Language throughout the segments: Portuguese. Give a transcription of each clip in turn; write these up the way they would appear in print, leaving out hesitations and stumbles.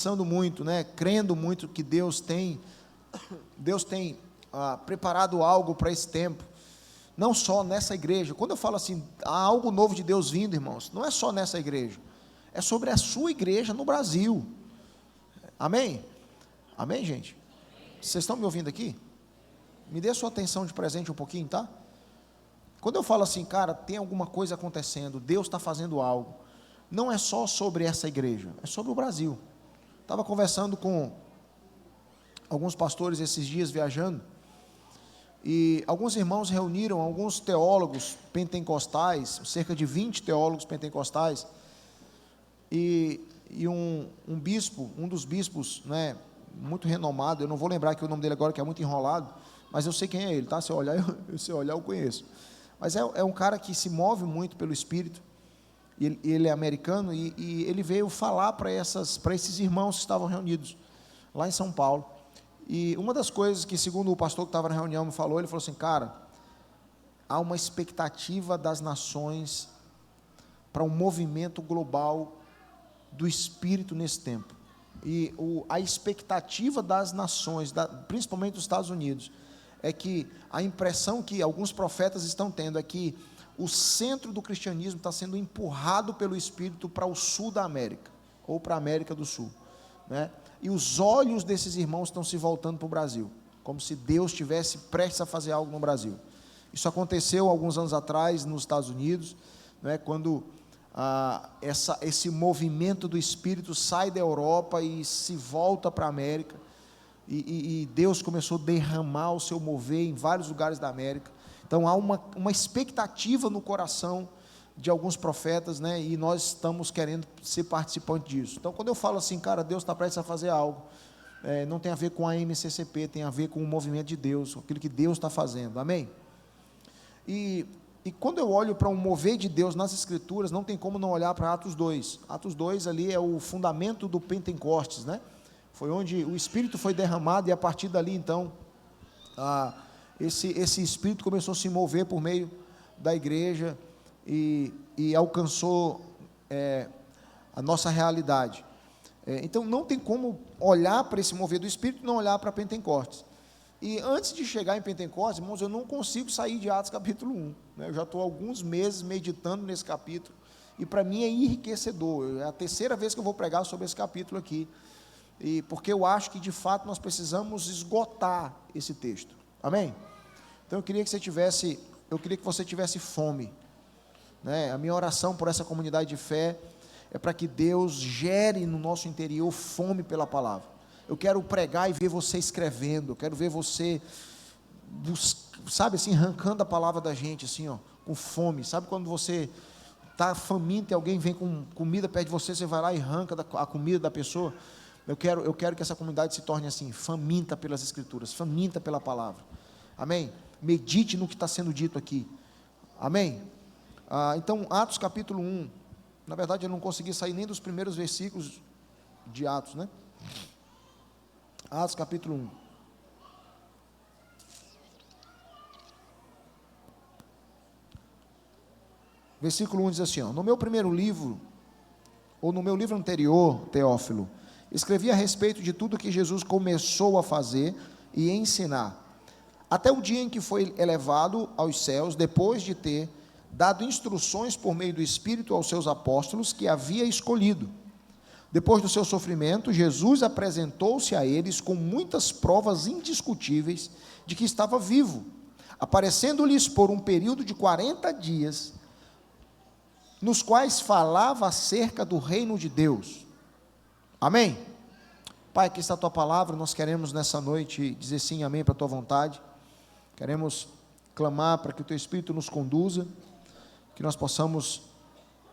pensando muito, né, crendo muito que Deus tem preparado algo para esse tempo, não só nessa igreja. Quando eu falo assim, há algo novo de Deus vindo, irmãos, não é só nessa igreja, é sobre a sua igreja no Brasil. Amém? Amém, gente? Vocês estão me ouvindo aqui? Me dê sua atenção de presente um pouquinho, tá? Quando eu falo assim, cara, tem alguma coisa acontecendo, Deus está fazendo algo, não é só sobre essa igreja, é sobre o Brasil. Estava conversando com alguns pastores esses dias, viajando, e alguns irmãos reuniram alguns teólogos pentecostais, cerca de 20 teólogos pentecostais, e um bispo, um dos bispos, né, muito renomado, eu não vou lembrar aqui o nome dele agora, que é muito enrolado, mas eu sei quem é ele, tá? Se eu olhar eu conheço. Mas é um cara que se move muito pelo Espírito, ele é americano, e ele veio falar para esses irmãos que estavam reunidos lá em São Paulo. E uma das coisas que, segundo o pastor que estava na reunião me falou, ele falou assim, cara, há uma expectativa das nações para um movimento global do Espírito nesse tempo. E a expectativa das nações, principalmente dos Estados Unidos, é que a impressão que alguns profetas estão tendo é que o centro do cristianismo está sendo empurrado pelo Espírito para o sul da América, ou para a América do Sul, né? E os olhos desses irmãos estão se voltando para o Brasil, como se Deus estivesse prestes a fazer algo no Brasil. Isso aconteceu alguns anos atrás nos Estados Unidos, né, quando esse movimento do Espírito sai da Europa e se volta para a América, e Deus começou a derramar o seu mover em vários lugares da América. Então há uma expectativa no coração de alguns profetas, né, e nós estamos querendo ser participantes disso. Então quando eu falo assim, cara, Deus está prestes a fazer algo, não tem a ver com a MCCP, tem a ver com o movimento de Deus, aquilo que Deus está fazendo, amém? E quando eu olho para um mover de Deus nas Escrituras, não tem como não olhar para Atos 2. Atos 2 ali é o fundamento do Pentecostes, né? Foi onde o Espírito foi derramado, e a partir dali então, esse Espírito começou a se mover por meio da igreja, e alcançou a nossa realidade. Então não tem como olhar para esse mover do Espírito e não olhar para Pentecostes. E antes de chegar em Pentecostes, irmãos, eu não consigo sair de Atos capítulo 1, né? Eu já estou há alguns meses meditando nesse capítulo, e para mim é enriquecedor. É a terceira vez que eu vou pregar sobre esse capítulo aqui, e porque eu acho que de fato nós precisamos esgotar esse texto, amém? Então eu queria que você tivesse fome, né? A minha oração por essa comunidade de fé é para que Deus gere no nosso interior fome pela palavra. Eu quero pregar e ver você escrevendo, eu quero ver você, sabe assim, arrancando a palavra da gente, assim, ó, com fome. Sabe quando você está faminto e alguém vem com comida perto de você, você vai lá e arranca a comida da pessoa? Eu quero que essa comunidade se torne assim, faminta pelas Escrituras, faminta pela palavra, amém? Medite no que está sendo dito aqui, amém? Então, Atos capítulo 1, na verdade eu não consegui sair nem dos primeiros versículos de Atos, né? Atos capítulo 1. Versículo 1 diz assim, ó, no meu primeiro livro, ou no meu livro anterior, Teófilo, escrevi a respeito de tudo que Jesus começou a fazer e ensinar, até o dia em que foi elevado aos céus, depois de ter dado instruções por meio do Espírito aos seus apóstolos que havia escolhido. Depois do seu sofrimento, Jesus apresentou-se a eles com muitas provas indiscutíveis de que estava vivo, aparecendo-lhes por um período de 40 dias, nos quais falava acerca do reino de Deus. Amém? Pai, aqui está a tua palavra, nós queremos nessa noite dizer sim, amém, para a tua vontade. Queremos clamar para que o teu Espírito nos conduza, que nós possamos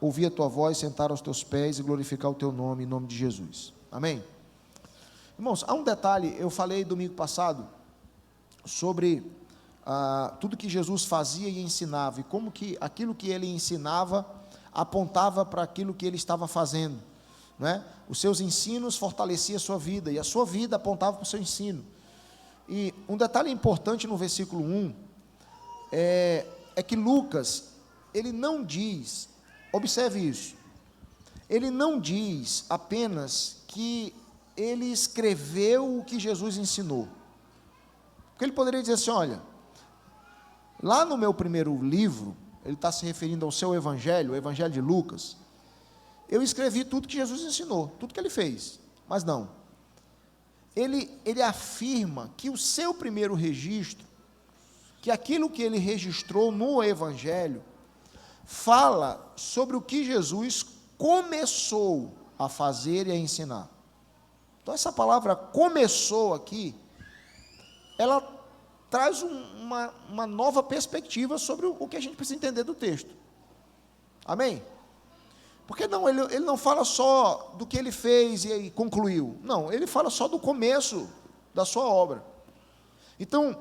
ouvir a tua voz, sentar aos teus pés e glorificar o teu nome, em nome de Jesus, amém? Irmãos, há um detalhe, eu falei domingo passado, sobre tudo que Jesus fazia e ensinava, e como que aquilo que ele ensinava, apontava para aquilo que ele estava fazendo, né? Os seus ensinos fortaleciam a sua vida, e a sua vida apontava para o seu ensino. E um detalhe importante no versículo 1, é que Lucas, ele não diz, observe isso, ele não diz apenas que ele escreveu o que Jesus ensinou. Porque ele poderia dizer assim, olha, lá no meu primeiro livro, ele está se referindo ao seu evangelho, o evangelho de Lucas, eu escrevi tudo que Jesus ensinou, tudo que ele fez, mas não. Ele afirma que o seu primeiro registro, que aquilo que ele registrou no evangelho, fala sobre o que Jesus começou a fazer e a ensinar. Então essa palavra começou aqui, ela traz uma nova perspectiva sobre o que a gente precisa entender do texto. Amém? Porque não, ele não fala só do que ele fez e concluiu. Não, ele fala só do começo da sua obra. Então,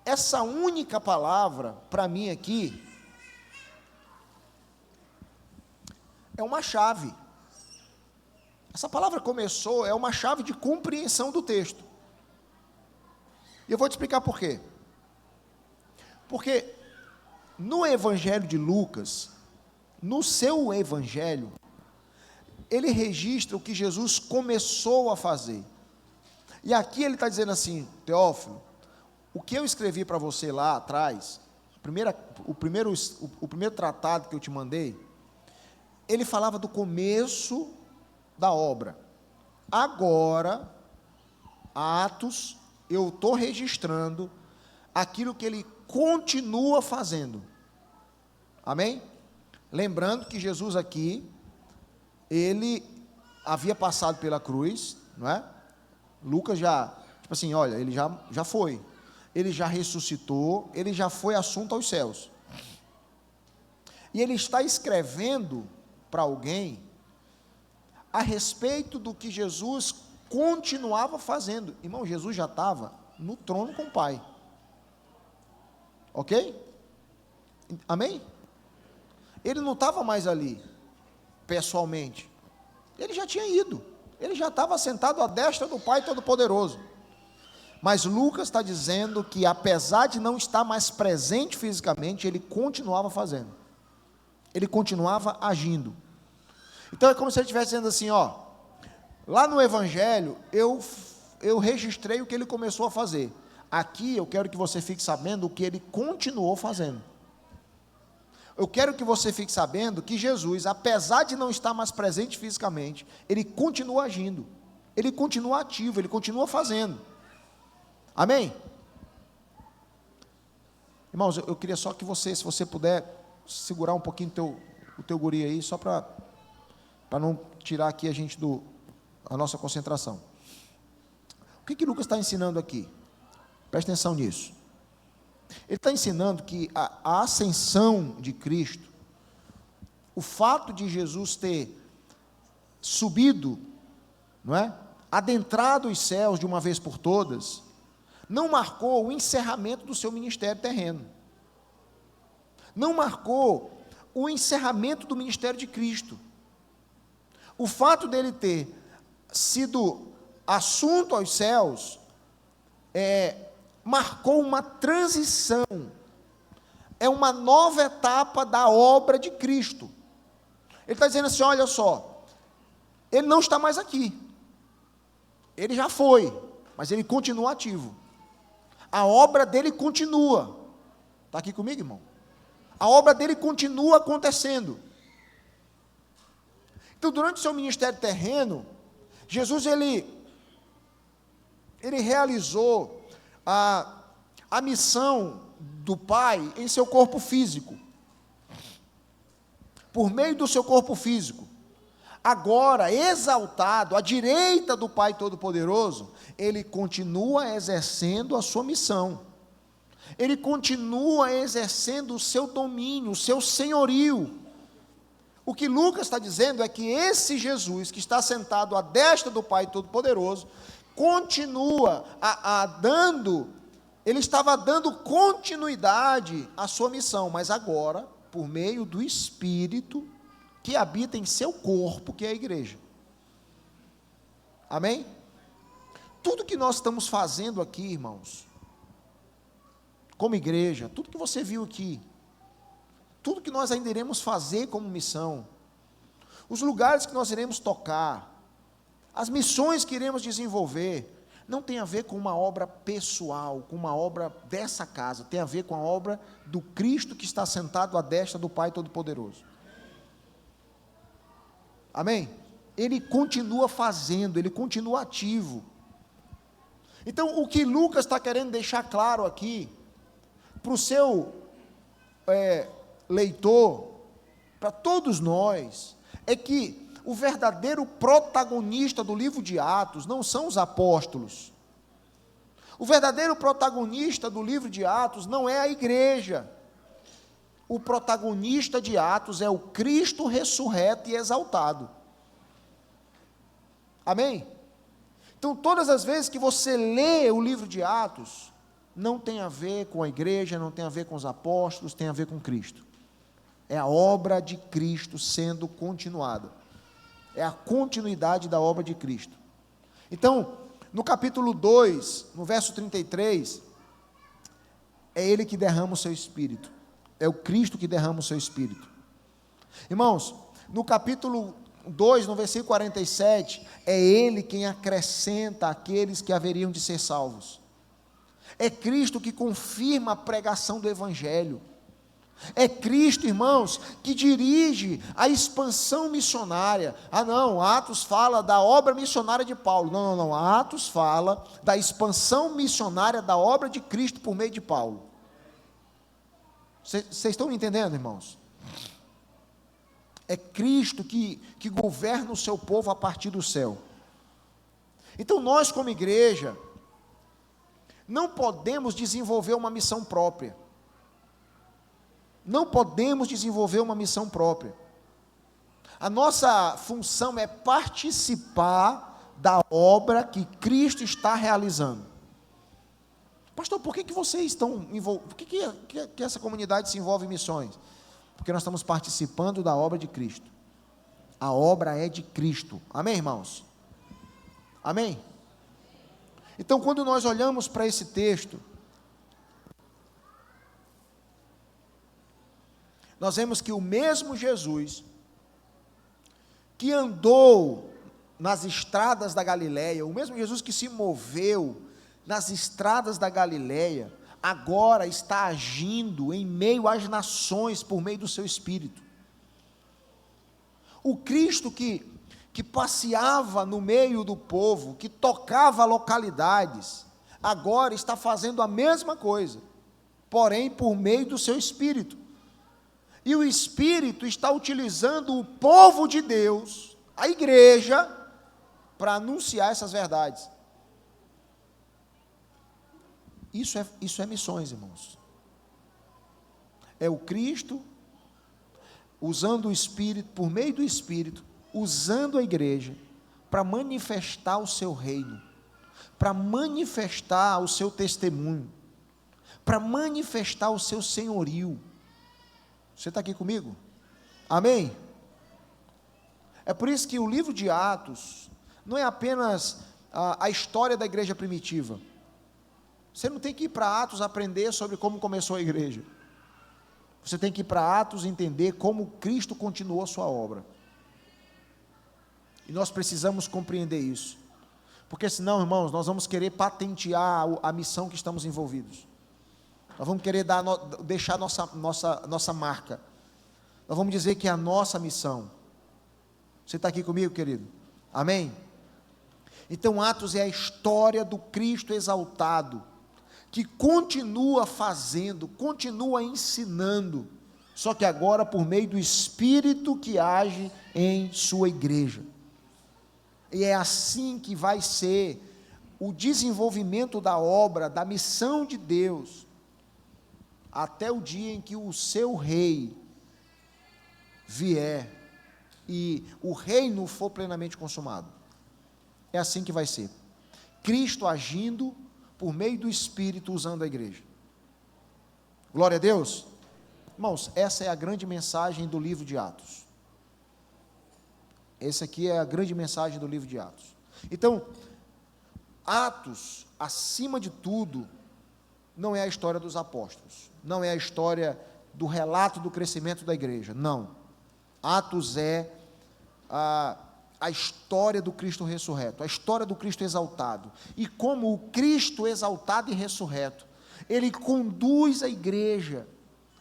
essa única palavra, para mim aqui, é uma chave. Essa palavra começou, é uma chave de compreensão do texto. E eu vou te explicar por quê. Porque no Evangelho de Lucas, no seu Evangelho, ele registra o que Jesus começou a fazer. E aqui ele está dizendo assim, Teófilo, o que eu escrevi para você lá atrás, o primeiro tratado que eu te mandei, ele falava do começo da obra. Agora, Atos, eu estou registrando aquilo que ele continua fazendo. Amém? Lembrando que Jesus aqui, ele havia passado pela cruz, não é? Lucas já, tipo assim, olha, ele já foi, ele já ressuscitou, ele já foi assunto aos céus. E ele está escrevendo para alguém a respeito do que Jesus continuava fazendo. Irmão, Jesus já estava no trono com o Pai. Ok? Amém? Ele não estava mais ali, pessoalmente. Ele já tinha ido. Ele já estava sentado à destra do Pai Todo-Poderoso. Mas Lucas está dizendo que, apesar de não estar mais presente fisicamente, ele continuava fazendo. Ele continuava agindo. Então é como se ele estivesse dizendo assim, ó, lá no Evangelho, eu registrei o que ele começou a fazer. Aqui eu quero que você fique sabendo o que ele continuou fazendo. Eu quero que você fique sabendo que Jesus, apesar de não estar mais presente fisicamente, ele continua agindo, ele continua ativo, ele continua fazendo. Amém? Irmãos, eu queria só que você, se você puder, segurar um pouquinho o teu guri aí, só para não tirar aqui a nossa concentração. O que Lucas está ensinando aqui? Presta atenção nisso. Ele está ensinando que a ascensão de Cristo, o fato de Jesus ter subido, não é? Adentrado os céus de uma vez por todas, não marcou o encerramento do seu ministério terreno. Não marcou o encerramento do ministério de Cristo. O fato dele ter sido assunto aos céus, marcou uma transição, é uma nova etapa da obra de Cristo. Ele está dizendo assim, olha só, ele não está mais aqui, ele já foi, mas ele continua ativo, a obra dele continua. Está aqui comigo, irmão? A obra dele continua acontecendo. Então, durante o seu ministério terreno, Jesus, ele realizou a missão do Pai em seu corpo físico, por meio do seu corpo físico. Agora, exaltado à direita do Pai Todo-Poderoso, ele continua exercendo a sua missão, ele continua exercendo o seu domínio, o seu senhorio. O que Lucas está dizendo é que esse Jesus, que está sentado à destra do Pai Todo-Poderoso, continua ele estava dando continuidade à sua missão, mas agora, por meio do Espírito que habita em seu corpo, que é a igreja. Amém? Tudo que nós estamos fazendo aqui, irmãos, como igreja, tudo que você viu aqui, tudo que nós ainda iremos fazer como missão, os lugares que nós iremos tocar, As missões que iremos desenvolver não tem a ver com uma obra pessoal, com uma obra dessa casa, tem a ver com a obra do Cristo que está sentado à destra do Pai Todo-Poderoso. Amém? Ele continua fazendo, ele continua ativo. Então, o que Lucas está querendo deixar claro aqui, para o seu leitor, para todos nós, é que o verdadeiro protagonista do livro de Atos não são os apóstolos. O verdadeiro protagonista do livro de Atos não é a igreja. O protagonista de Atos é o Cristo ressurreto e exaltado. Amém? Então, todas as vezes que você lê o livro de Atos, não tem a ver com a igreja, não tem a ver com os apóstolos, tem a ver com Cristo. É a obra de Cristo sendo continuada. É a continuidade da obra de Cristo. Então, no capítulo 2, no verso 33, é Ele que derrama o seu Espírito. É o Cristo que derrama o seu Espírito. Irmãos, no capítulo 2, no versículo 47, é Ele quem acrescenta aqueles que haveriam de ser salvos. É Cristo que confirma a pregação do Evangelho. É Cristo, irmãos, que dirige a expansão missionária. Não, Atos fala da obra missionária de Paulo. Não, Atos fala da expansão missionária da obra de Cristo por meio de Paulo. Vocês estão entendendo, irmãos? É Cristo que governa o seu povo a partir do céu. Então nós, como igreja, não podemos desenvolver uma missão própria. Não podemos desenvolver uma missão própria. A nossa função é participar da obra que Cristo está realizando. Pastor, por que vocês estão envolvidos? Por que essa comunidade se envolve em missões? Porque nós estamos participando da obra de Cristo. A obra é de Cristo. Amém, irmãos? Amém? Então, quando nós olhamos para esse texto, nós vemos que o mesmo Jesus que andou nas estradas da Galileia, o mesmo Jesus que se moveu nas estradas da Galileia, agora está agindo em meio às nações por meio do seu Espírito. O Cristo que passeava no meio do povo, que tocava localidades, agora está fazendo a mesma coisa, porém por meio do seu Espírito. E o Espírito está utilizando o povo de Deus, a igreja, para anunciar essas verdades. Isso é missões, irmãos. É o Cristo usando o Espírito, por meio do Espírito, usando a igreja para manifestar o seu reino, para manifestar o seu testemunho, para manifestar o seu senhorio. Você está aqui comigo? Amém? É por isso que o livro de Atos não é apenas a história da igreja primitiva. Você não tem que ir para Atos aprender sobre como começou a igreja. Você tem que ir para Atos entender como Cristo continuou a sua obra. E nós precisamos compreender isso. Porque senão, irmãos, nós vamos querer patentear a missão que estamos envolvidos. Nós vamos querer deixar nossa marca. Nós vamos dizer que é a nossa missão. Você está aqui comigo, querido? Amém? Então, Atos é a história do Cristo exaltado, que continua fazendo, continua ensinando, só que agora por meio do Espírito que age em sua igreja. E é assim que vai ser o desenvolvimento da obra, da missão de Deus, até o dia em que o seu rei vier e o reino for plenamente consumado. É assim que vai ser. Cristo agindo por meio do Espírito, usando a igreja. Glória a Deus. Irmãos, essa é a grande mensagem do livro de Atos. Essa aqui é a grande mensagem do livro de Atos. Então, Atos, acima de tudo, não é a história dos apóstolos, não é a história do relato do crescimento da igreja, não. Atos é a história do Cristo ressurreto, a história do Cristo exaltado, e como o Cristo exaltado e ressurreto, ele conduz a igreja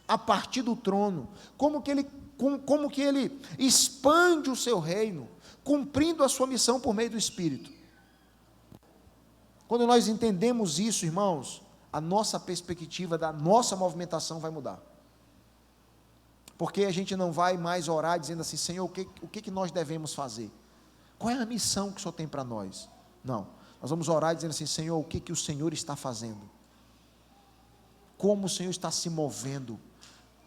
a partir do trono, como que ele expande o seu reino, cumprindo a sua missão por meio do Espírito. Quando nós entendemos isso, irmãos, a nossa perspectiva da nossa movimentação vai mudar. Porque a gente não vai mais orar dizendo assim: Senhor, o que nós devemos fazer? Qual é a missão que o Senhor tem para nós? Não, nós vamos orar dizendo assim: Senhor, o que o Senhor está fazendo? Como o Senhor está se movendo?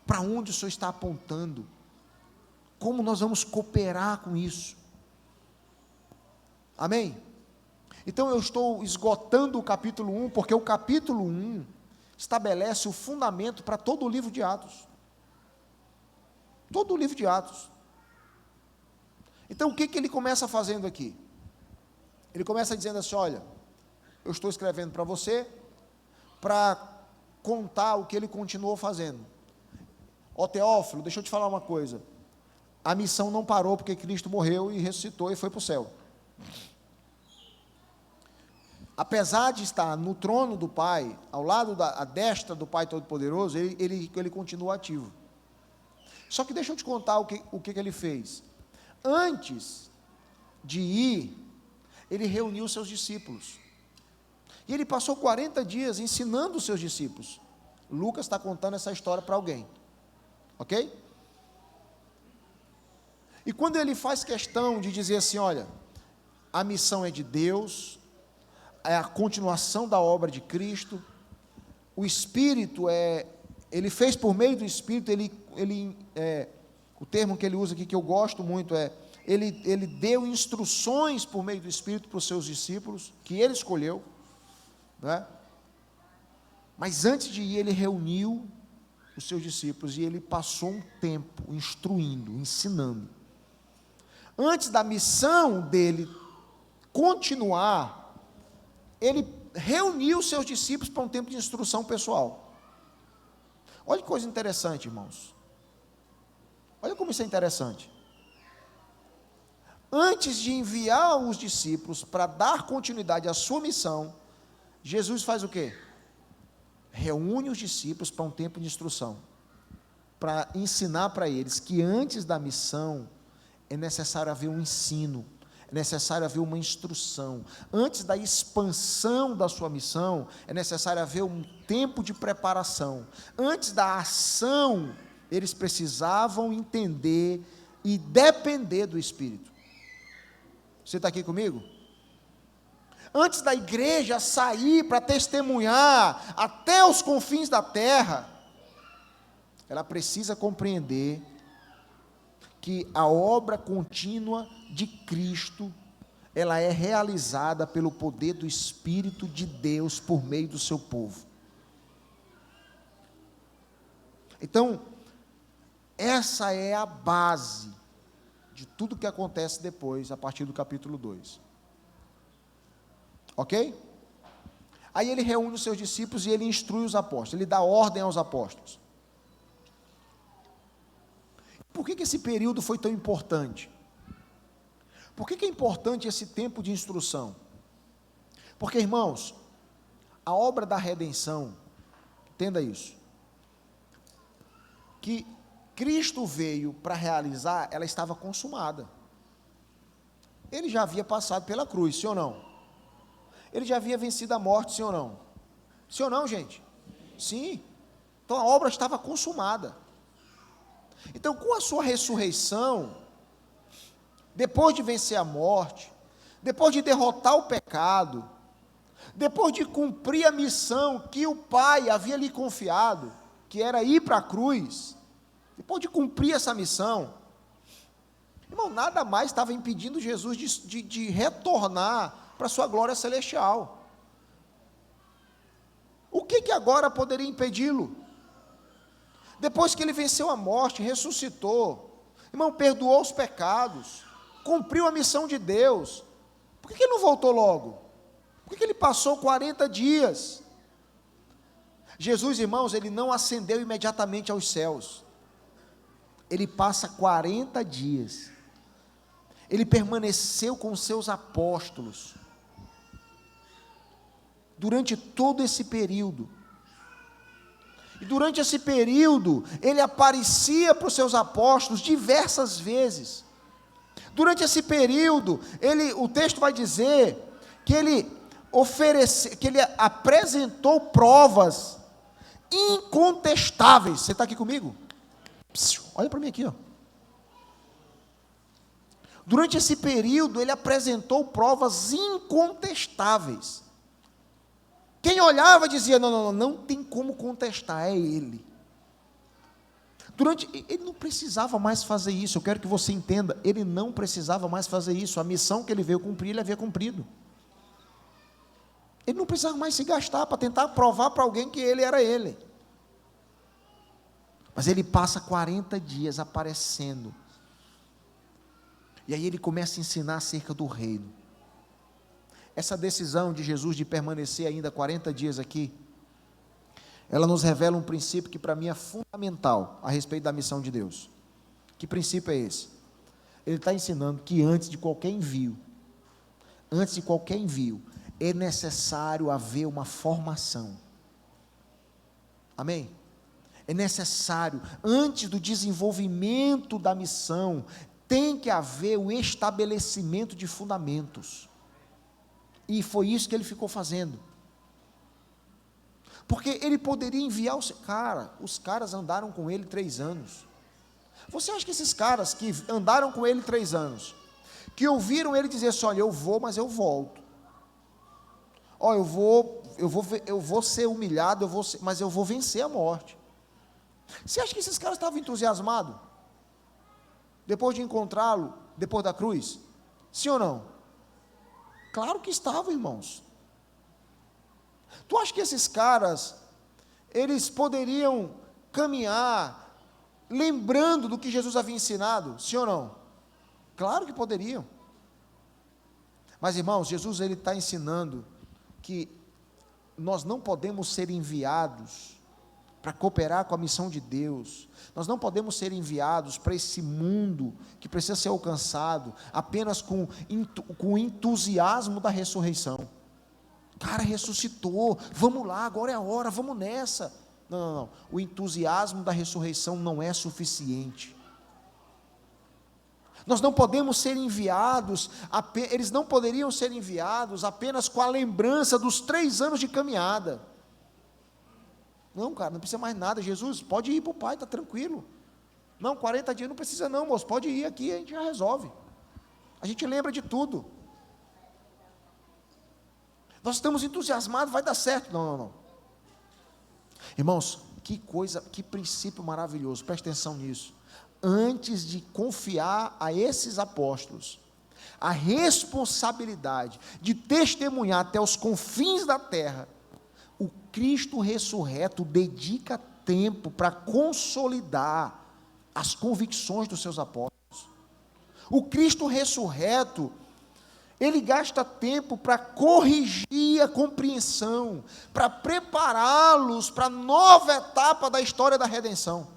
Para onde o Senhor está apontando? Como nós vamos cooperar com isso? Amém? Então eu estou esgotando o capítulo 1, porque o capítulo 1 estabelece o fundamento para todo o livro de Atos. Todo o livro de Atos. Então o que ele começa fazendo aqui? Ele começa dizendo assim: olha, eu estou escrevendo para você, para contar o que ele continuou fazendo. Ó Teófilo, deixa eu te falar uma coisa, a missão não parou porque Cristo morreu e ressuscitou e foi para o céu. Apesar de estar no trono do Pai, ao lado à destra do Pai Todo-Poderoso, ele continua ativo. Só que deixa eu te contar o que ele fez. Antes de ir, ele reuniu seus discípulos. E ele passou 40 dias ensinando os seus discípulos. Lucas está contando essa história para alguém. Ok? E quando ele faz questão de dizer assim: olha, a missão é de Deus, é a continuação da obra de Cristo, o Espírito ele fez por meio do Espírito, o termo que ele usa aqui, que eu gosto muito, ele deu instruções por meio do Espírito para os seus discípulos, que ele escolheu, né? Mas antes de ir, ele reuniu os seus discípulos, e ele passou um tempo instruindo, ensinando. Antes da missão dele continuar, ele reuniu os seus discípulos para um tempo de instrução pessoal. Olha que coisa interessante, irmãos. Olha como isso é interessante. Antes de enviar os discípulos para dar continuidade à sua missão, Jesus faz o quê? Reúne os discípulos para um tempo de instrução, para ensinar para eles que antes da missão é necessário haver um ensino, é necessário haver uma instrução. Antes da expansão da sua missão, é necessário haver um tempo de preparação. Antes da ação, eles precisavam entender e depender do Espírito. Você está aqui comigo? Antes da igreja sair para testemunhar até os confins da terra, ela precisa compreender que a obra contínua de Cristo, ela é realizada pelo poder do Espírito de Deus por meio do seu povo. Então, essa é a base de tudo que acontece depois, a partir do capítulo 2. Ok? Aí ele reúne os seus discípulos e ele instrui os apóstolos, ele dá ordem aos apóstolos. Por que esse período foi tão importante? Por que é importante esse tempo de instrução? Porque, irmãos, a obra da redenção, entenda isso, que Cristo veio para realizar, ela estava consumada. Ele já havia passado pela cruz, sim ou não? Ele já havia vencido a morte, sim ou não? Sim ou não, gente? Sim. Então a obra estava consumada. Então, com a sua ressurreição, depois de vencer a morte, depois de derrotar o pecado, depois de cumprir a missão que o Pai havia lhe confiado, que era ir para a cruz, depois de cumprir essa missão, irmão, nada mais estava impedindo Jesus de retornar para a sua glória celestial. O que agora poderia impedi-lo? Depois que ele venceu a morte, ressuscitou, irmão, perdoou os pecados, cumpriu a missão de Deus, por que ele não voltou logo? Por que ele passou 40 dias? Jesus, irmãos, ele não ascendeu imediatamente aos céus, ele passa 40 dias, Ele permaneceu com os seus apóstolos durante todo esse período. E durante esse período, ele aparecia para os seus apóstolos diversas vezes. Durante esse período, o texto vai dizer que ele apresentou provas incontestáveis. Você está aqui comigo? Olha para mim aqui, ó. Durante esse período, ele apresentou provas incontestáveis. Quem olhava dizia, não tem como contestar, é ele. Ele não precisava mais fazer isso, eu quero que você entenda, ele não precisava mais fazer isso, a missão que ele veio cumprir, ele havia cumprido. Ele não precisava mais se gastar para tentar provar para alguém que ele era ele. Mas ele passa 40 dias aparecendo, e aí ele começa a ensinar acerca do reino. Essa decisão de Jesus de permanecer ainda 40 dias aqui, ela nos revela um princípio que para mim é fundamental a respeito da missão de Deus. Que princípio é esse? Ele está ensinando que antes de qualquer envio, é necessário haver uma formação. Amém? É necessário, antes do desenvolvimento da missão, tem que haver o estabelecimento de fundamentos. E foi isso que ele ficou fazendo. Porque ele poderia enviar os caras andaram com ele 3 anos. Você acha que esses caras que andaram com ele 3 anos, que ouviram ele dizer assim, olha, eu vou, mas eu volto. Ó, eu vou ser humilhado, mas eu vou vencer a morte. Você acha que esses caras estavam entusiasmados? Depois de encontrá-lo, depois da cruz? Sim ou não? Claro que estavam, irmãos. Tu acha que esses caras, eles poderiam caminhar, lembrando do que Jesus havia ensinado? Sim ou não? Claro que poderiam. Mas, irmãos, Jesus está ensinando que nós não podemos ser enviados para cooperar com a missão de Deus. Nós não podemos ser enviados para esse mundo que precisa ser alcançado apenas com o entusiasmo da ressurreição. Cara, ressuscitou, vamos lá, agora é a hora, vamos nessa. Não. O entusiasmo da ressurreição não é suficiente. Nós não podemos ser enviados, eles não poderiam ser enviados apenas com a lembrança dos 3 anos de caminhada. Não, cara, não precisa mais nada. Jesus, pode ir para o Pai, está tranquilo. Não, 40 dias não precisa não, moço, pode ir aqui, a gente já resolve. A gente lembra de tudo. Nós estamos entusiasmados, vai dar certo. Não. Irmãos, que coisa, que princípio maravilhoso, presta atenção nisso. Antes de confiar a esses apóstolos a responsabilidade de testemunhar até os confins da terra, o Cristo ressurreto dedica tempo para consolidar as convicções dos seus apóstolos. O Cristo ressurreto, ele gasta tempo para corrigir a compreensão, para prepará-los para a nova etapa da história da redenção.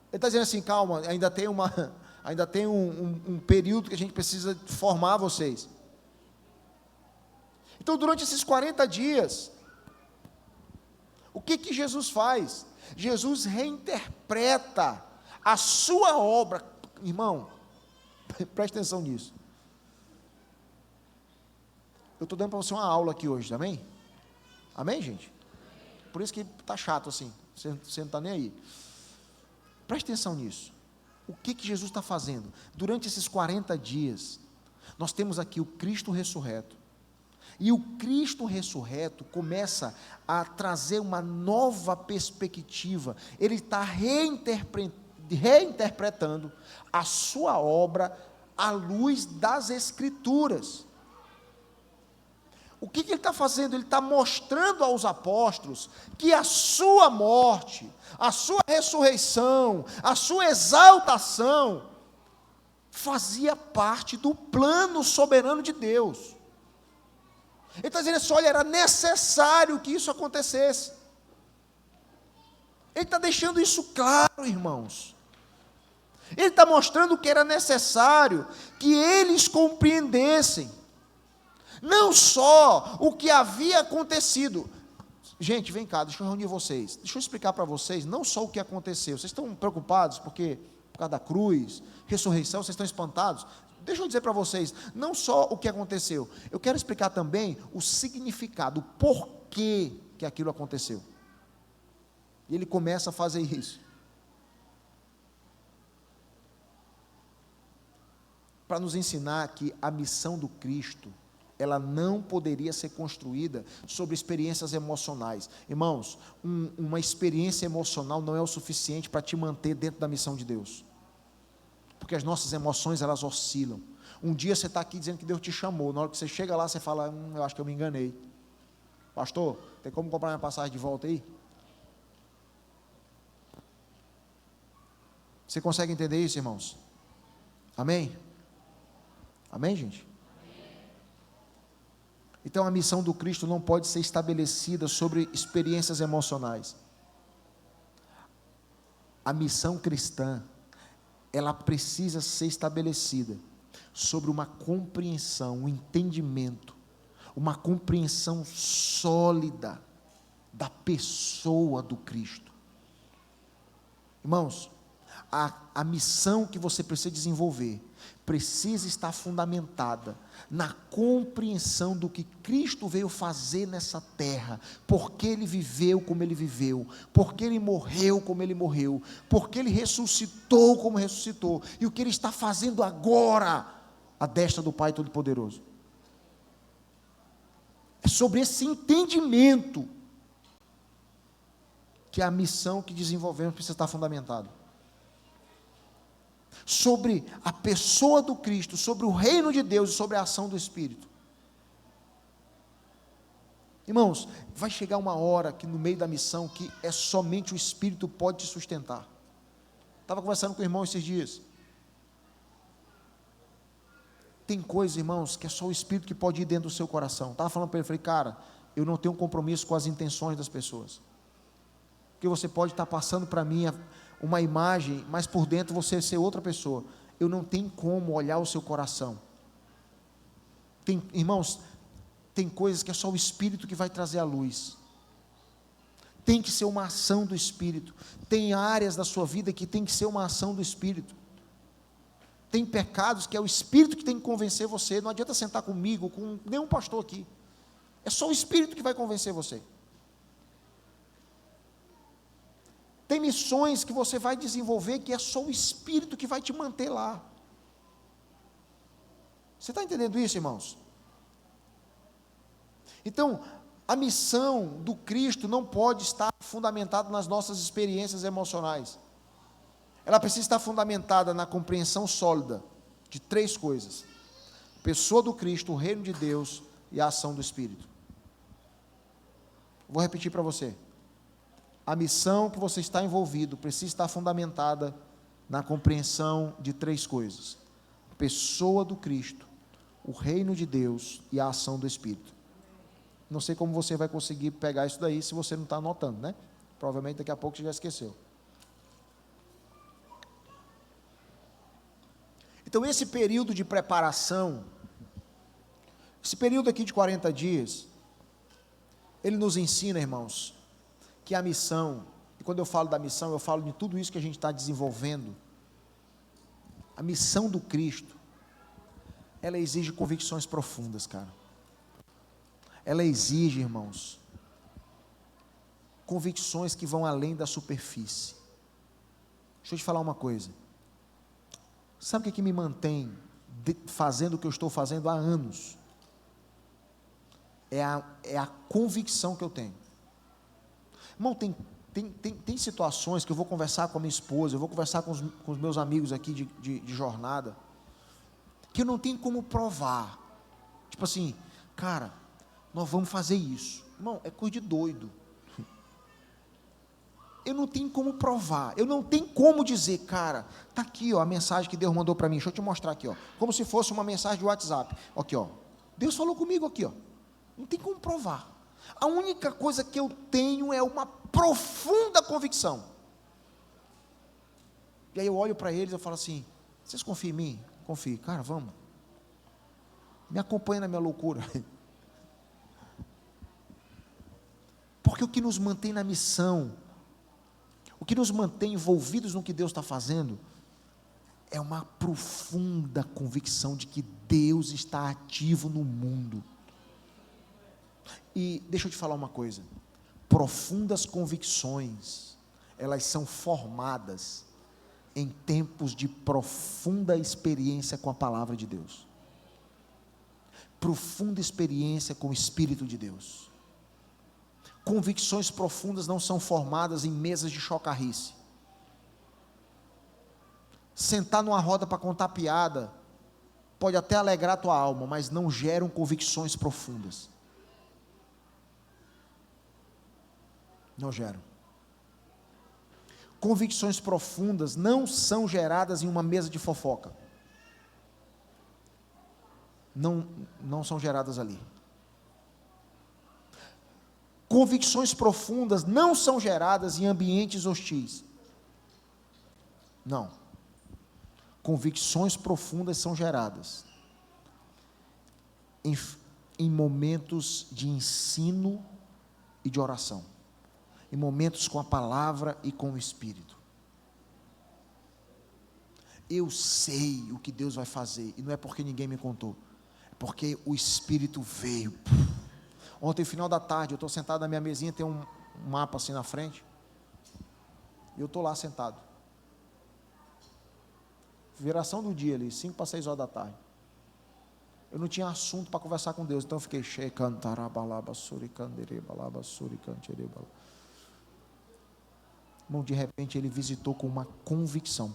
Ele está dizendo assim, calma, ainda tem um período que a gente precisa formar vocês. Então, durante esses 40 dias, o que Jesus faz? Jesus reinterpreta a sua obra. Irmão, preste atenção nisso. Eu estou dando para você uma aula aqui hoje, amém? Amém, gente? Por isso que está chato assim, você não está nem aí. Preste atenção nisso. O que Jesus está fazendo? Durante esses 40 dias, nós temos aqui o Cristo ressurreto. E o Cristo ressurreto começa a trazer uma nova perspectiva. Ele está reinterpretando a sua obra à luz das Escrituras. O que ele está fazendo? Ele está mostrando aos apóstolos que a sua morte, a sua ressurreição, a sua exaltação, fazia parte do plano soberano de Deus. Ele está dizendo assim, olha, era necessário que isso acontecesse. Ele está deixando isso claro, irmãos. Ele está mostrando que era necessário que eles compreendessem, não só o que havia acontecido. Gente, vem cá, deixa eu reunir vocês. Deixa eu explicar para vocês, não só o que aconteceu. Vocês estão preocupados por causa da cruz, ressurreição, vocês estão espantados? Deixa eu dizer para vocês, não só o que aconteceu. Eu quero explicar também o significado, o porquê que aquilo aconteceu. E ele começa a fazer isso. Para nos ensinar que a missão do Cristo, ela não poderia ser construída sobre experiências emocionais. Irmãos, uma experiência emocional não é o suficiente para te manter dentro da missão de Deus. Porque as nossas emoções, elas oscilam. Um dia você está aqui dizendo que Deus te chamou, na hora que você chega lá, você fala, eu acho que eu me enganei. Pastor, tem como comprar minha passagem de volta aí? Você consegue entender isso, irmãos? Amém? Amém, gente? Então a missão do Cristo não pode ser estabelecida sobre experiências emocionais. A missão cristã, ela precisa ser estabelecida sobre uma compreensão, um entendimento, uma compreensão sólida da pessoa do Cristo. Irmãos, a missão que você precisa desenvolver precisa estar fundamentada na compreensão do que Cristo veio fazer nessa terra, porque Ele viveu como Ele viveu, porque Ele morreu como Ele morreu, porque Ele ressuscitou como ressuscitou, e o que Ele está fazendo agora, à destra do Pai Todo-Poderoso. É sobre esse entendimento que a missão que desenvolvemos precisa estar fundamentada. Sobre a pessoa do Cristo, sobre o reino de Deus e sobre a ação do Espírito. Irmãos, vai chegar uma hora que no meio da missão, que é somente o Espírito pode te sustentar. Estava conversando com o irmão esses dias. Tem coisas, irmãos, que é só o Espírito que pode ir dentro do seu coração. Estava falando para ele, falei, cara, eu não tenho um compromisso com as intenções das pessoas. Porque você pode estar passando para mim uma imagem, mas por dentro você ser outra pessoa. Eu não tenho como olhar o seu coração. Irmãos, tem coisas que é só o Espírito que vai trazer à luz. Tem que ser uma ação do Espírito. Tem áreas da sua vida que tem que ser uma ação do Espírito. Tem pecados que é o Espírito que tem que convencer você. Não adianta sentar comigo, com nenhum pastor aqui. É só o Espírito que vai convencer você. Tem missões que você vai desenvolver que é só o Espírito que vai te manter lá. Você está entendendo isso, irmãos? Então, a missão do Cristo não pode estar fundamentada nas nossas experiências emocionais. Ela precisa estar fundamentada na compreensão sólida de três coisas: a pessoa do Cristo, o reino de Deus e a ação do Espírito. Vou repetir para você. A missão que você está envolvido precisa estar fundamentada na compreensão de três coisas: a pessoa do Cristo, o reino de Deus e a ação do Espírito. Não sei como você vai conseguir pegar isso daí se você não está anotando, né? Provavelmente daqui a pouco você já esqueceu. Então esse período de preparação, esse período aqui de 40 dias, ele nos ensina, irmãos, que a missão, e quando eu falo da missão, eu falo de tudo isso que a gente está desenvolvendo. A missão do Cristo, ela exige convicções profundas, cara. Ela exige, irmãos, convicções que vão além da superfície. Deixa eu te falar uma coisa. Sabe o que me mantém fazendo o que eu estou fazendo há anos? É a convicção que eu tenho. Irmão, tem situações que eu vou conversar com a minha esposa, eu vou conversar com os meus amigos aqui de jornada, que eu não tenho como provar. Tipo assim, cara, nós vamos fazer isso. Irmão, é coisa de doido. Eu não tenho como provar, eu não tenho como dizer, cara, está aqui ó, a mensagem que Deus mandou para mim, deixa eu te mostrar aqui, ó, como se fosse uma mensagem de WhatsApp. Aqui, ó, Deus falou comigo aqui, ó. Não tem como provar. A única coisa que eu tenho é uma profunda convicção. E aí eu olho para eles e eu falo assim: vocês confiam em mim? Confio. Cara, vamos. Me acompanha na minha loucura. Porque o que nos mantém na missão, o que nos mantém envolvidos no que Deus está fazendo, é uma profunda convicção de que Deus está ativo no mundo. E deixa eu te falar uma coisa: profundas convicções, elas são formadas em tempos de profunda experiência com a palavra de Deus, profunda experiência com o Espírito de Deus. Convicções profundas não são formadas em mesas de chocarrice. Sentar numa roda para contar piada pode até alegrar a tua alma, mas não geram convicções profundas. Não geram. Convicções profundas não são geradas em uma mesa de fofoca. Não são geradas ali. Convicções profundas não são geradas em ambientes hostis. Não. Convicções profundas são geradas em momentos de ensino e de oração, em momentos com a palavra e com o Espírito. Eu sei o que Deus vai fazer, e não é porque ninguém me contou, é porque o Espírito veio. Ontem, final da tarde, eu estou sentado na minha mesinha, tem um mapa assim na frente, e eu estou lá sentado. Viração do dia ali, 5 para 6 horas da tarde. Eu não tinha assunto para conversar com Deus, então eu fiquei Irmão, de repente ele visitou com uma convicção.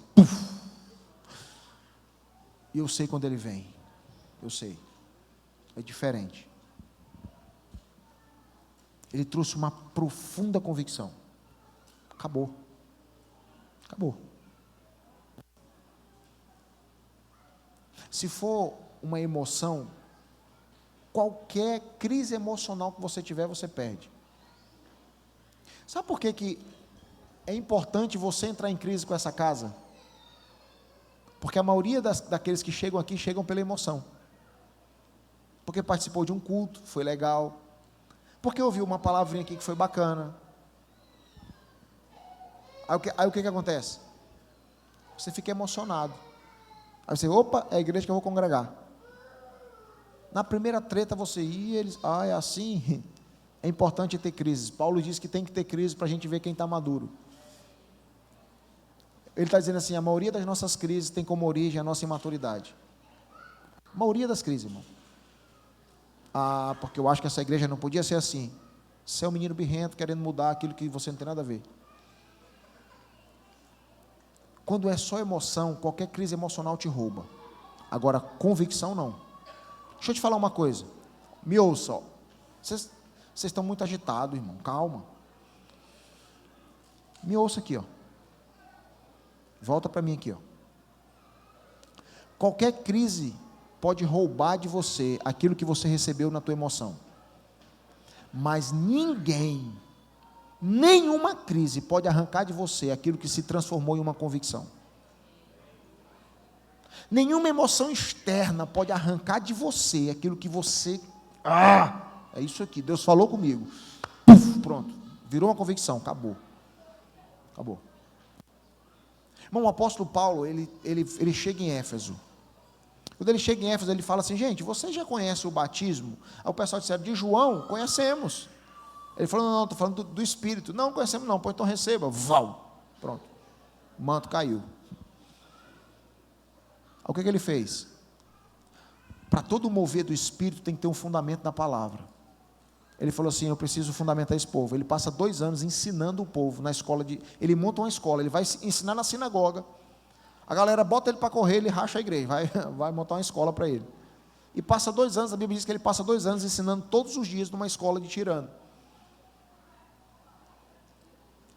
E eu sei quando ele vem. Eu sei. É diferente. Ele trouxe uma profunda convicção. Acabou. Acabou. Se for uma emoção, qualquer crise emocional que você tiver, você perde. Sabe por que é importante você entrar em crise com essa casa? Porque a maioria daqueles que chegam aqui, chegam pela emoção. Porque participou de um culto, foi legal. Porque ouviu uma palavrinha aqui que foi bacana. Aí o que acontece? Você fica emocionado. Aí você, opa, é a igreja que eu vou congregar. Na primeira treta você ia, eles, é assim, é importante ter crises. Paulo diz que tem que ter crise para a gente ver quem está maduro. Ele está dizendo assim, a maioria das nossas crises tem como origem a nossa imaturidade. A maioria das crises, irmão. Porque eu acho que essa igreja não podia ser assim. Você é um menino birrento querendo mudar aquilo que você não tem nada a ver. Quando é só emoção, qualquer crise emocional te rouba. Agora, convicção não. Deixa eu te falar uma coisa. Me ouça, ó. Vocês estão muito agitados, irmão. Calma. Me ouça aqui, ó. Volta para mim aqui, ó. Qualquer crise pode roubar de você aquilo que você recebeu na tua emoção. Mas nenhuma crise pode arrancar de você aquilo que se transformou em uma convicção. Nenhuma emoção externa pode arrancar de você aquilo que você... é isso aqui, Deus falou comigo. Pronto, virou uma convicção, acabou. Acabou. Irmão, o apóstolo Paulo, ele chega em Éfeso. Quando ele chega em Éfeso, ele fala assim, gente, vocês já conhecem o batismo? Aí o pessoal disseram, de João, conhecemos. Ele falou, não, estou falando do Espírito. Não, conhecemos não, pois então receba. Val, pronto, o manto caiu. Aí o que ele fez? Para todo mover do Espírito tem que ter um fundamento na palavra. Ele falou assim, eu preciso fundamentar esse povo. Ele passa 2 anos ensinando o povo na escola ele monta uma escola, ele vai ensinar na sinagoga. A galera bota ele para correr, ele racha a igreja, vai montar uma escola para ele. E passa 2 anos, a Bíblia diz que ele passa 2 anos ensinando todos os dias numa escola de tirano.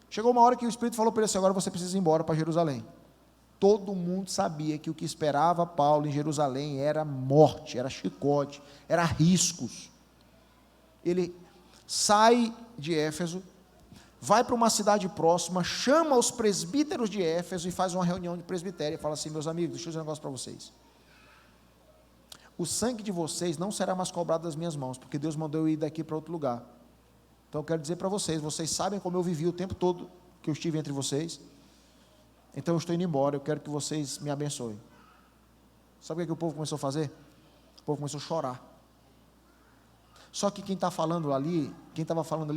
Chegou uma hora que o Espírito falou para ele assim, agora você precisa ir embora para Jerusalém. Todo mundo sabia que o que esperava Paulo em Jerusalém era morte, era chicote, era riscos. Ele sai de Éfeso, vai para uma cidade próxima, chama os presbíteros de Éfeso e faz uma reunião de presbitério e fala assim: meus amigos, deixa eu dizer um negócio para vocês. O sangue de vocês não será mais cobrado das minhas mãos, porque Deus mandou eu ir daqui para outro lugar. Então eu quero dizer para vocês, vocês sabem como eu vivi o tempo todo que eu estive entre vocês, então eu estou indo embora, eu quero que vocês me abençoem. Sabe o que o povo começou a fazer? O povo começou a chorar. Só que quem estava falando ali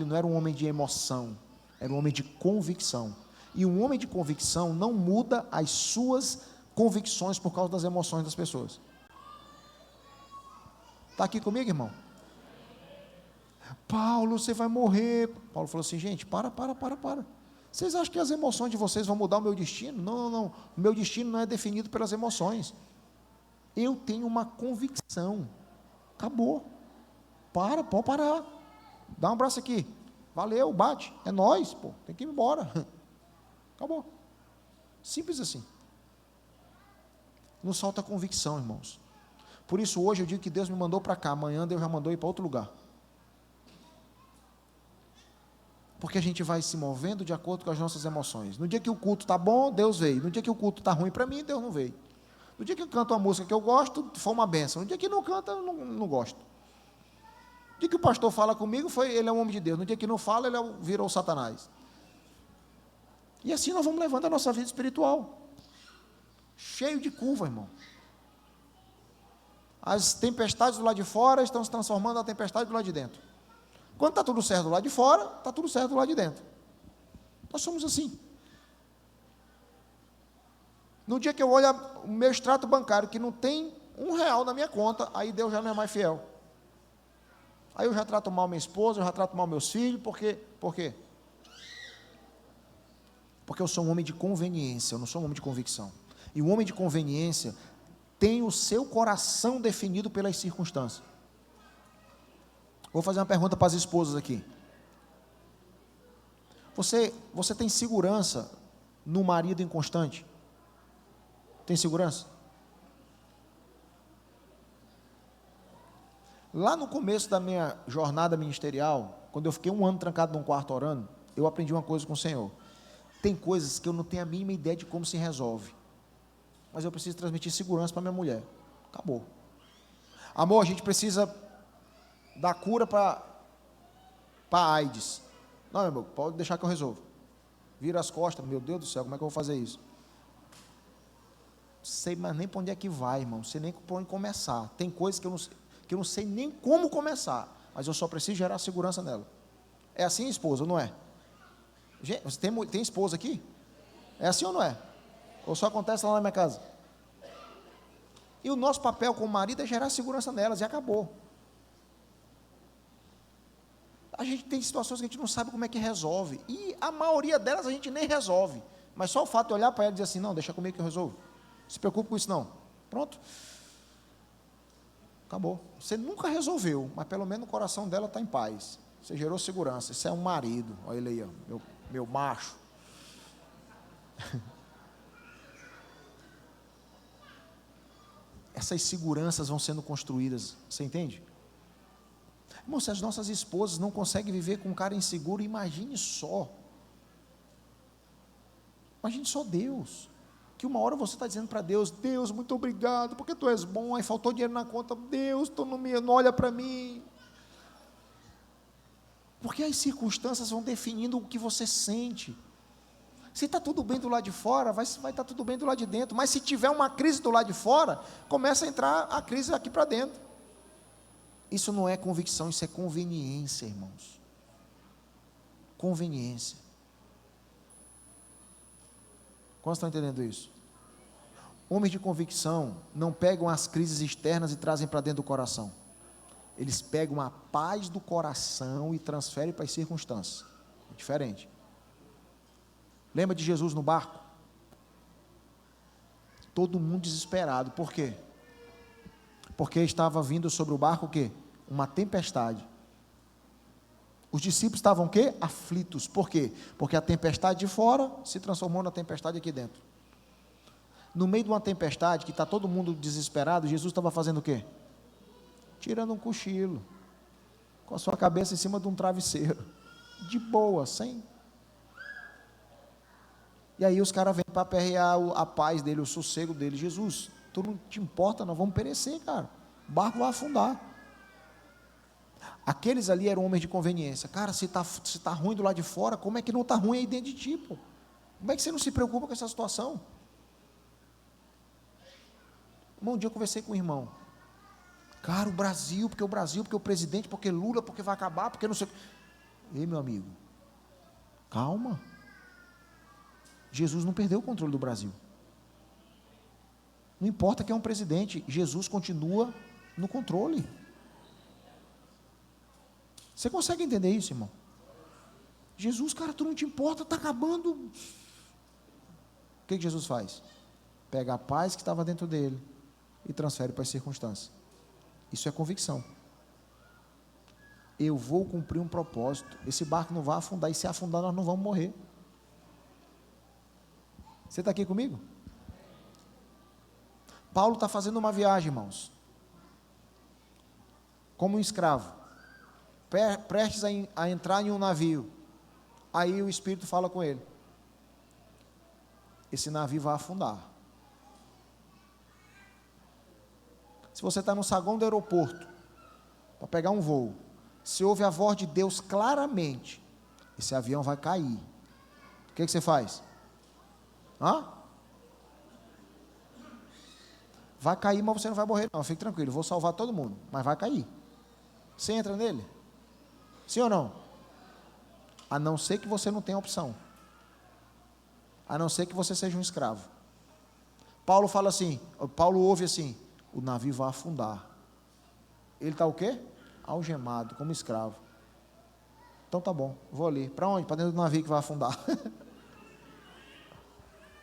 não era um homem de emoção, era um homem de convicção. E um homem de convicção não muda as suas convicções por causa das emoções das pessoas. Está aqui comigo, irmão? Paulo, você vai morrer. Paulo falou assim: gente, para. Vocês acham que as emoções de vocês vão mudar o meu destino? Não. O meu destino não é definido pelas emoções. Eu tenho uma convicção. Acabou. Pode parar. Dá um abraço aqui. Valeu, bate. É nóis, pô. Tem que ir embora. Acabou. Simples assim. Nos falta convicção, irmãos. Por isso hoje eu digo que Deus me mandou para cá. Amanhã Deus já mandou ir para outro lugar. Porque a gente vai se movendo de acordo com as nossas emoções. No dia que o culto está bom, Deus veio. No dia que o culto está ruim para mim, Deus não veio. No dia que eu canto uma música que eu gosto, foi uma bênção. No dia que não canta, eu não gosto. No dia que o pastor fala comigo, ele é um homem de Deus. No dia que não fala, ele virou Satanás. E assim nós vamos levando a nossa vida espiritual. Cheio de curva, irmão. As tempestades do lado de fora estão se transformando na tempestade do lado de dentro. Quando está tudo certo do lado de fora, está tudo certo do lado de dentro. Nós somos assim. No dia que eu olho o meu extrato bancário, que não tem R$1 na minha conta, aí Deus já não é mais fiel. Aí eu já trato mal minha esposa, eu já trato mal meus filhos, por quê? Porque eu sou um homem de conveniência, eu não sou um homem de convicção. E o homem de conveniência tem o seu coração definido pelas circunstâncias. Vou fazer uma pergunta para as esposas aqui. Você tem segurança no marido inconstante? Tem segurança? Lá no começo da minha jornada ministerial, quando eu fiquei 1 ano trancado num quarto orando, eu aprendi uma coisa com o Senhor. Tem coisas que eu não tenho a mínima ideia de como se resolve, mas eu preciso transmitir segurança para minha mulher. Acabou. Amor, a gente precisa dar cura para AIDS. Não, meu irmão, pode deixar que eu resolvo. Vira as costas, meu Deus do céu, como é que eu vou fazer isso? Sei mais nem para onde é que vai, irmão, sei nem para onde começar. Tem coisas que eu não sei nem como começar, mas eu só preciso gerar segurança nela. É assim, esposa, não é? Gente, você tem esposa aqui? É assim ou não é? Ou só acontece lá na minha casa? E o nosso papel como marido é gerar segurança nelas, e acabou. A gente tem situações que a gente não sabe como é que resolve, e a maioria delas a gente nem resolve, mas só o fato de olhar para ela e dizer assim: não, deixa comigo que eu resolvo, não se preocupe com isso não, pronto, acabou. Você nunca resolveu, mas pelo menos o coração dela está em paz, você gerou segurança. Isso é um marido, olha ele aí, ó, meu macho. Essas seguranças vão sendo construídas, você entende? Irmão, se as nossas esposas não conseguem viver com um cara inseguro, imagine só Deus, que uma hora você está dizendo para Deus: Deus, muito obrigado, porque Tu és bom, aí faltou dinheiro na conta, Deus, Tu não olha para mim, porque as circunstâncias vão definindo o que você sente. Se está tudo bem do lado de fora, vai estar tudo bem do lado de dentro, mas se tiver uma crise do lado de fora, começa a entrar a crise aqui para dentro. Isso não é convicção, isso é conveniência, irmãos. Conveniência. Quantos estão entendendo isso? Homens de convicção não pegam as crises externas e trazem para dentro do coração. Eles pegam a paz do coração e transferem para as circunstâncias. É diferente. Lembra de Jesus no barco? Todo mundo desesperado. Por quê? Porque estava vindo sobre o barco o quê? Uma tempestade. Os discípulos estavam o quê? Aflitos. Por quê? Porque a tempestade de fora se transformou na tempestade aqui dentro. No meio de uma tempestade, que está todo mundo desesperado, Jesus estava fazendo o quê? Tirando um cochilo, com a sua cabeça em cima de um travesseiro, de boa, sem E aí os caras vêm para aperrear a paz dele, o sossego dele. Jesus, tu não te importa, nós vamos perecer, cara. O barco vai afundar. Aqueles ali eram homens de conveniência. Cara, se tá ruim do lado de fora, como é que não está ruim aí dentro de ti, pô? Como é que você não se preocupa com essa situação? Um dia eu conversei com um irmão. Cara, o Brasil, porque o presidente, porque Lula, porque vai acabar, porque não sei. Ei, meu amigo, calma. Jesus não perdeu o controle do Brasil. Não importa quem é um presidente, Jesus continua no controle. Você consegue entender isso, irmão? Jesus, cara, tu não te importa, está acabando. O que Jesus faz? Pega a paz que estava dentro dele e transfere para as circunstâncias. Isso é convicção. Eu vou cumprir um propósito. Esse barco não vai afundar, e se afundar nós não vamos morrer. Você está aqui comigo? Paulo está fazendo uma viagem, irmãos, como um escravo, prestes a entrar em um navio. Aí o Espírito fala com ele: esse navio vai afundar. Se você está no saguão do aeroporto, para pegar um voo, se ouve a voz de Deus claramente, esse avião vai cair. O que você faz? Vai cair, mas você não vai morrer não, fique tranquilo, vou salvar todo mundo, mas vai cair. Você entra nele? Sim ou não? A não ser que você não tenha opção. A não ser que você seja um escravo. Paulo fala assim, Paulo ouve assim: o navio vai afundar. Ele está o quê? Algemado, como escravo. Então tá bom, vou ali. Para onde? Para dentro do navio que vai afundar.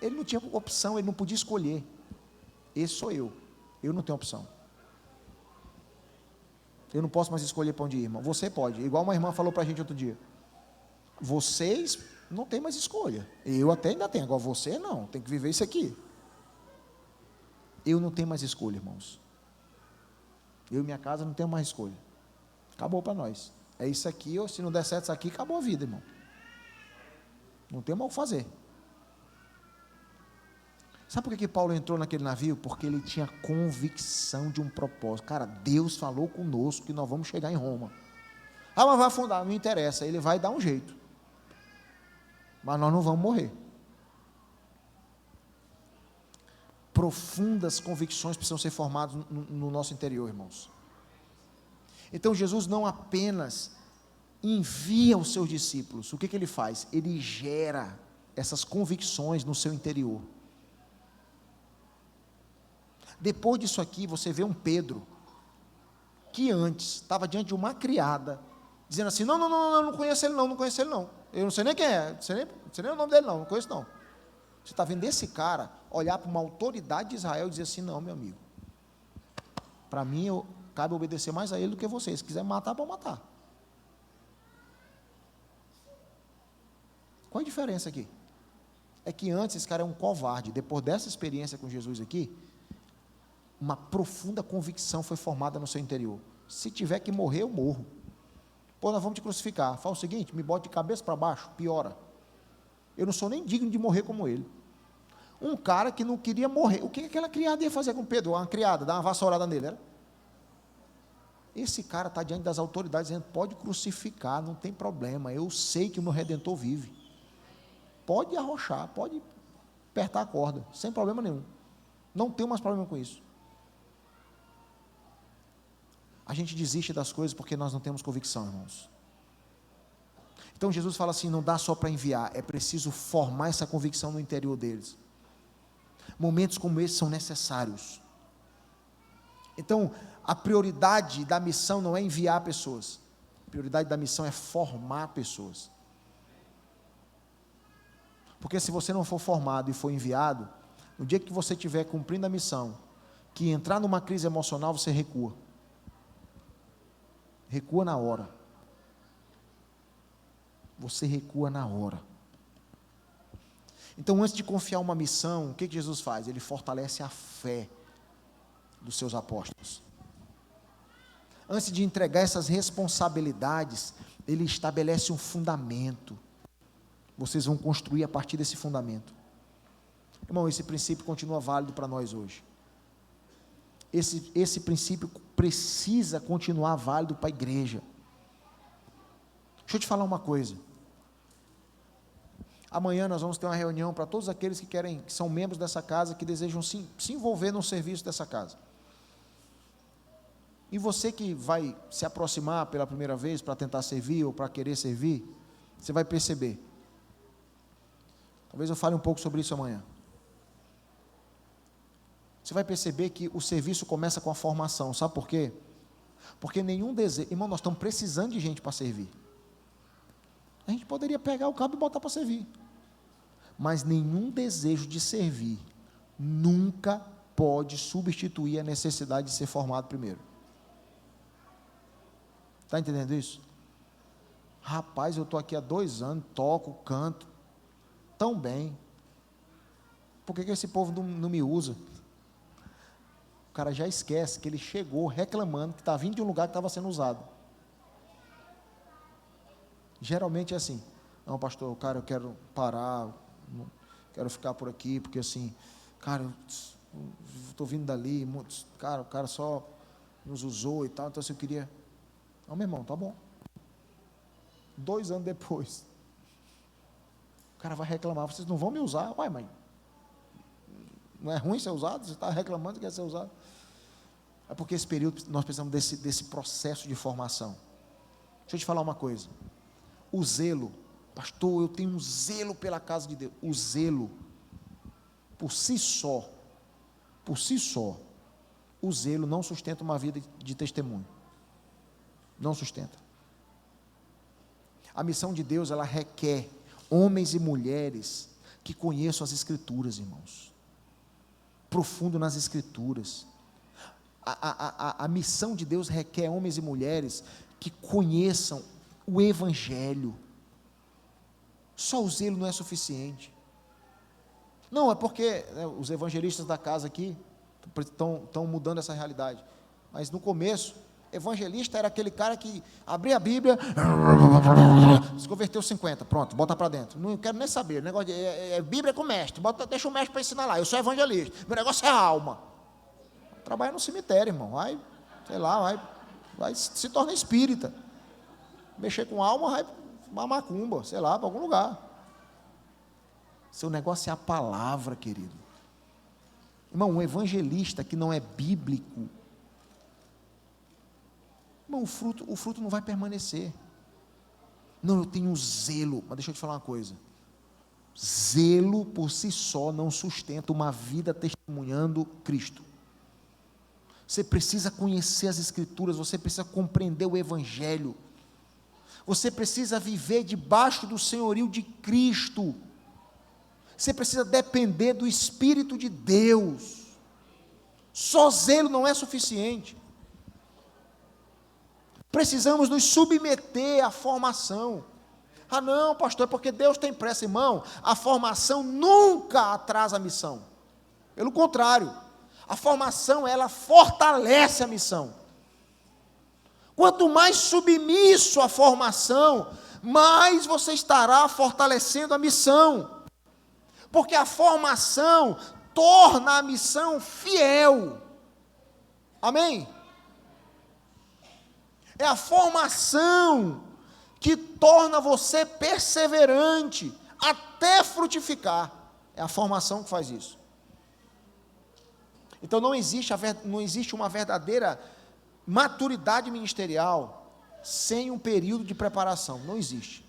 Ele não tinha opção, ele não podia escolher. Esse sou eu não tenho opção. Eu não posso mais escolher para onde ir, irmão. Você pode, igual uma irmã falou para a gente outro dia. Vocês não têm mais escolha. Eu até ainda tenho, agora você não, tem que viver isso aqui. Eu não tenho mais escolha, irmãos. Eu e minha casa não tenho mais escolha. Acabou para nós. É isso aqui, ou se não der certo isso aqui, acabou a vida, irmão. Não tem mais o que fazer. Sabe por que Paulo entrou naquele navio? Porque ele tinha convicção de um propósito. Cara, Deus falou conosco que nós vamos chegar em Roma. Mas vai afundar, não interessa, ele vai dar um jeito. Mas nós não vamos morrer. Profundas convicções precisam ser formadas no nosso interior, irmãos. Então Jesus não apenas envia os seus discípulos, o que ele faz? Ele gera essas convicções no seu interior. Depois disso aqui, você vê um Pedro, que antes estava diante de uma criada, dizendo assim: não conheço ele não, eu não sei nem quem é, não sei nem o nome dele não conheço não. Você está vendo esse cara olhar para uma autoridade de Israel e dizer assim: não, meu amigo, para mim cabe obedecer mais a ele do que você, se quiser matar, pode matar. Qual a diferença aqui? É que antes esse cara é um covarde. Depois dessa experiência com Jesus aqui, uma profunda convicção foi formada no seu interior: se tiver que morrer, eu morro. Pô, nós vamos te crucificar. Fala o seguinte: me bote de cabeça para baixo, piora. Eu não sou nem digno de morrer como ele. Um cara que não queria morrer. O que aquela criada ia fazer com Pedro? Uma criada, dar uma vassourada nele, era? Esse cara está diante das autoridades dizendo: pode crucificar, não tem problema, eu sei que o meu Redentor vive. Pode arrochar, pode apertar a corda, sem problema nenhum. Não tenho mais problema com isso. A gente desiste das coisas porque nós não temos convicção, irmãos. Então Jesus fala assim: não dá só para enviar, é preciso formar essa convicção no interior deles. Momentos como esse são necessários. Então, a prioridade da missão não é enviar pessoas, a prioridade da missão é formar pessoas. Porque se você não for formado e for enviado, no dia que você estiver cumprindo a missão, que entrar numa crise emocional, você recua. Recua na hora. Você recua na hora. Então, antes de confiar uma missão, o que Jesus faz? Ele fortalece a fé dos seus apóstolos. Antes de entregar essas responsabilidades, ele estabelece um fundamento. Vocês vão construir a partir desse fundamento. Irmão, esse princípio continua válido para nós hoje. Esse princípio precisa continuar válido para a igreja. Deixa eu te falar uma coisa. Amanhã nós vamos ter uma reunião para todos aqueles que são membros dessa casa, que desejam se envolver no serviço dessa casa. E você que vai se aproximar pela primeira vez para tentar servir ou para querer servir, você vai perceber. Talvez eu fale um pouco sobre isso amanhã. Você vai perceber que o serviço começa com a formação. Sabe por quê? Porque nenhum desejo... Irmão, nós estamos precisando de gente para servir. A gente poderia pegar o cabo e botar para servir. Mas nenhum desejo de servir nunca pode substituir a necessidade de ser formado primeiro. Está entendendo isso? Rapaz, eu estou aqui há 2 anos, toco, canto, tão bem. Por que esse povo não me usa? O cara já esquece que ele chegou reclamando que está vindo de um lugar que estava sendo usado. Geralmente é assim: não, pastor, cara, eu quero parar, quero ficar por aqui, porque assim, cara, eu estou vindo dali, cara, o cara só nos usou e tal, então assim, eu queria... Não, meu irmão, tá bom. 2 anos depois, o cara vai reclamar: vocês não vão me usar? Uai, mãe, não é ruim ser usado? Você está reclamando que quer ser usado? É porque esse período nós precisamos desse processo de formação. Deixa eu te falar uma coisa. O zelo, pastor, eu tenho um zelo pela casa de Deus. O zelo, por si só, o zelo não sustenta uma vida de testemunho. Não sustenta. A missão de Deus, ela requer homens e mulheres que conheçam as Escrituras, irmãos. Profundo nas Escrituras. A missão de Deus requer homens e mulheres que conheçam o Evangelho. Só o zelo não é suficiente. Não, é porque os evangelistas da casa aqui estão mudando essa realidade. Mas no começo, evangelista era aquele cara que abria a Bíblia, se converteu 50, pronto, bota para dentro. Não quero nem saber, o negócio Bíblia com o mestre, deixa o mestre para ensinar lá, eu sou evangelista, meu negócio é alma. Trabalha no cemitério, irmão, vai se torna espírita. Mexer com alma, vai uma macumba, sei lá, para algum lugar. Seu negócio é a palavra, querido. Irmão, um evangelista que não é bíblico, irmão, o fruto não vai permanecer. Não, eu tenho zelo, mas deixa eu te falar uma coisa. Zelo por si só não sustenta uma vida testemunhando Cristo. Você precisa conhecer as Escrituras, você precisa compreender o Evangelho. Você precisa viver debaixo do senhorio de Cristo. Você precisa depender do Espírito de Deus. Só zelo não é suficiente. Precisamos nos submeter à formação. Ah não, pastor, é porque Deus tem pressa, irmão. A formação nunca atrasa a missão. Pelo contrário, a formação, ela fortalece a missão. Quanto mais submisso à formação, mais você estará fortalecendo a missão. Porque a formação torna a missão fiel. Amém? É a formação que torna você perseverante até frutificar. É a formação que faz isso. Então não existe uma verdadeira maturidade ministerial sem um período de preparação. Não existe.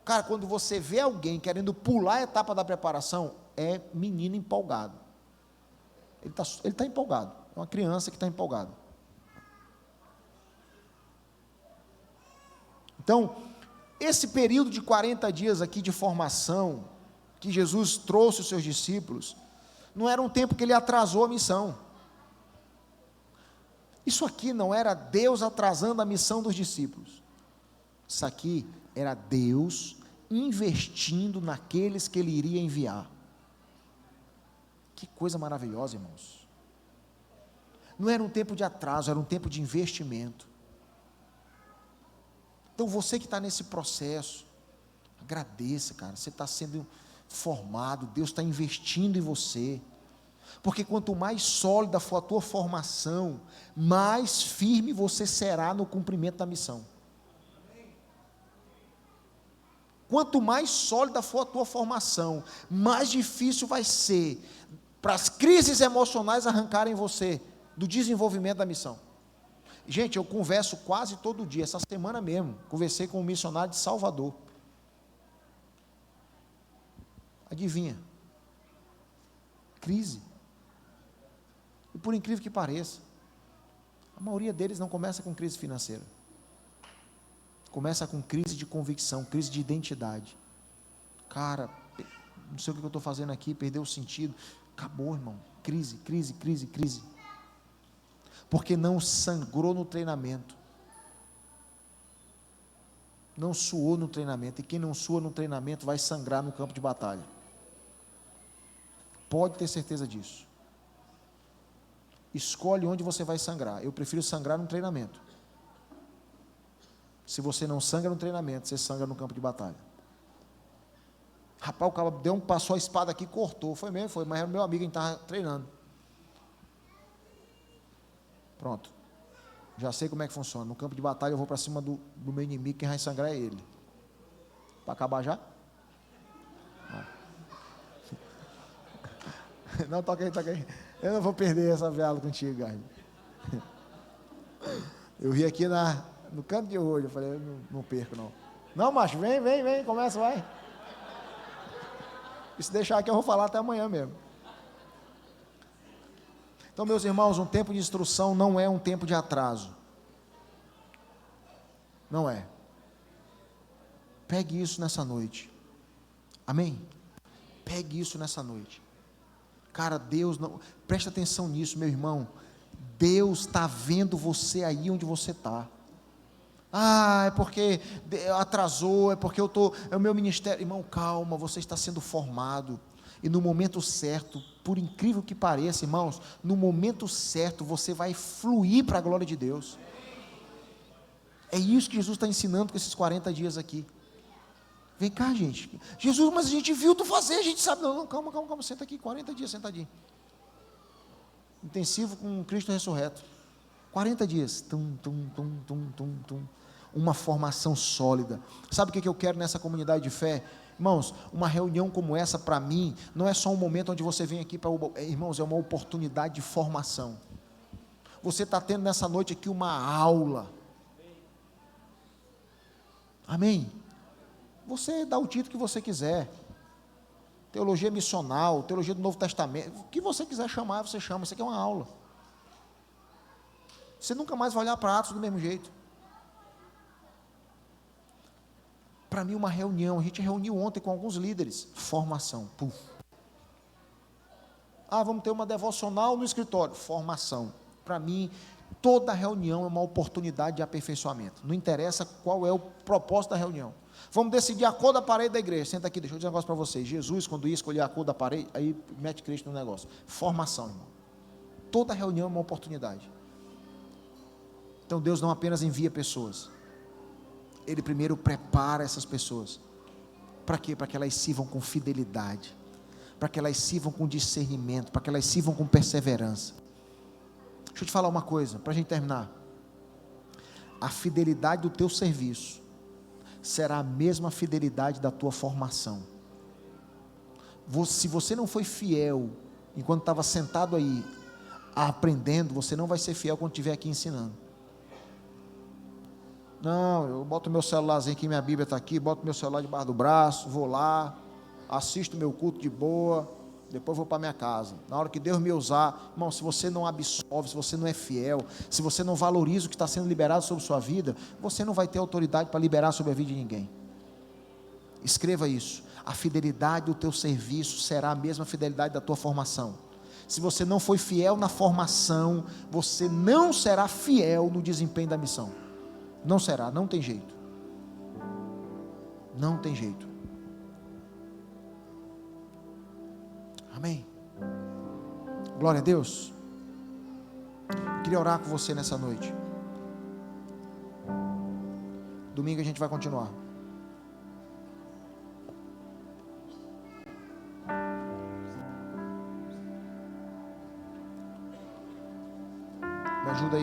Cara, quando você vê alguém querendo pular a etapa da preparação, é menino empolgado. Ele está empolgado. É uma criança que está empolgada. Então, esse período de 40 dias aqui de formação, que Jesus trouxe os seus discípulos, não era um tempo que ele atrasou a missão. Isso aqui não era Deus atrasando a missão dos discípulos. Isso aqui era Deus investindo naqueles que Ele iria enviar. Que coisa maravilhosa, irmãos. Não era um tempo de atraso, era um tempo de investimento. Então você que está nesse processo, agradeça, cara, você está sendo formado, Deus está investindo em você, porque quanto mais sólida for a tua formação, mais firme você será no cumprimento da missão. Quanto mais sólida for a tua formação, mais difícil vai ser para as crises emocionais arrancarem você do desenvolvimento da missão. Gente, eu converso quase todo dia, essa semana mesmo, conversei com um missionário de Salvador. Adivinha? Crise. E por incrível que pareça, a maioria deles não começa com crise financeira. Começa com crise de convicção, crise de identidade. Cara, não sei o que eu estou fazendo aqui, perdeu o sentido. Acabou, irmão. Crise, crise, crise, crise. Porque não sangrou no treinamento. Não suou no treinamento. E quem não sua no treinamento vai sangrar no campo de batalha. Pode ter certeza disso. Escolhe onde você vai sangrar. Eu prefiro sangrar no treinamento. Se você não sangra no treinamento, você sangra no campo de batalha. Rapaz, o cara passou a espada aqui, cortou. Foi mesmo, foi, mas era o meu amigo que estava treinando. Pronto. Já sei como é que funciona. No campo de batalha eu vou para cima do meu inimigo, quem vai sangrar é ele. Para acabar já? Não, toca aí. Eu não vou perder essa viagem contigo, Garde. Eu vi aqui no canto de olho, eu falei, eu não perco não. Não, macho, vem, começa, vai. E se deixar aqui eu vou falar até amanhã mesmo. Então, meus irmãos, um tempo de instrução não é um tempo de atraso. Não é. Pegue isso nessa noite. Amém? Pegue isso nessa noite. Cara, Deus não... Presta atenção nisso, meu irmão. Deus está vendo você aí onde você está. É porque atrasou, é porque é o meu ministério. Irmão, calma, você está sendo formado. E no momento certo, por incrível que pareça, irmãos, no momento certo você vai fluir para a glória de Deus. É isso que Jesus está ensinando com esses 40 dias aqui. Vem cá, gente. Jesus, mas a gente viu tu fazer, a gente sabe. Não, calma, senta aqui, 40 dias sentadinho. Intensivo com Cristo ressurreto. 40 dias. Uma formação sólida. Sabe o que eu quero nessa comunidade de fé? Irmãos, uma reunião como essa para mim, não é só um momento onde você vem aqui para... Irmãos, é uma oportunidade de formação. Você está tendo nessa noite aqui uma aula. Amém? Você dá o título que você quiser. Teologia missional, teologia do Novo Testamento, o que você quiser chamar, você chama. Isso aqui é uma aula. Você nunca mais vai olhar para Atos do mesmo jeito. Para mim, uma reunião, a gente reuniu ontem com alguns líderes, formação, puf. Vamos ter uma devocional no escritório, formação. Para mim, toda reunião é uma oportunidade de aperfeiçoamento, não interessa qual é o propósito da reunião. Vamos decidir a cor da parede da igreja, senta aqui, deixa eu dizer um negócio para vocês, Jesus quando ia escolher a cor da parede, aí mete Cristo no negócio, formação, irmão. Toda reunião é uma oportunidade. Então Deus não apenas envia pessoas, Ele primeiro prepara essas pessoas. Para quê? Para que elas sirvam com fidelidade, para que elas sirvam com discernimento, para que elas sirvam com perseverança. Deixa eu te falar uma coisa, para a gente terminar. A fidelidade do teu serviço será a mesma fidelidade da tua formação. Se você não foi fiel enquanto estava sentado aí aprendendo, você não vai ser fiel quando estiver aqui ensinando. Não, eu boto meu celularzinho aqui, minha Bíblia está aqui, boto meu celular debaixo do braço, vou lá, assisto meu culto de boa, depois vou para minha casa. Na hora que Deus me usar, irmão, se você não absorve, se você não é fiel, se você não valoriza o que está sendo liberado sobre sua vida, você não vai ter autoridade para liberar sobre a vida de ninguém. Escreva isso. A fidelidade do teu serviço será a mesma fidelidade da tua formação. Se você não foi fiel na formação, você não será fiel no desempenho da missão. Não será, não tem jeito. Não tem jeito. Amém. Glória a Deus. Eu queria orar com você nessa noite. Domingo a gente vai continuar.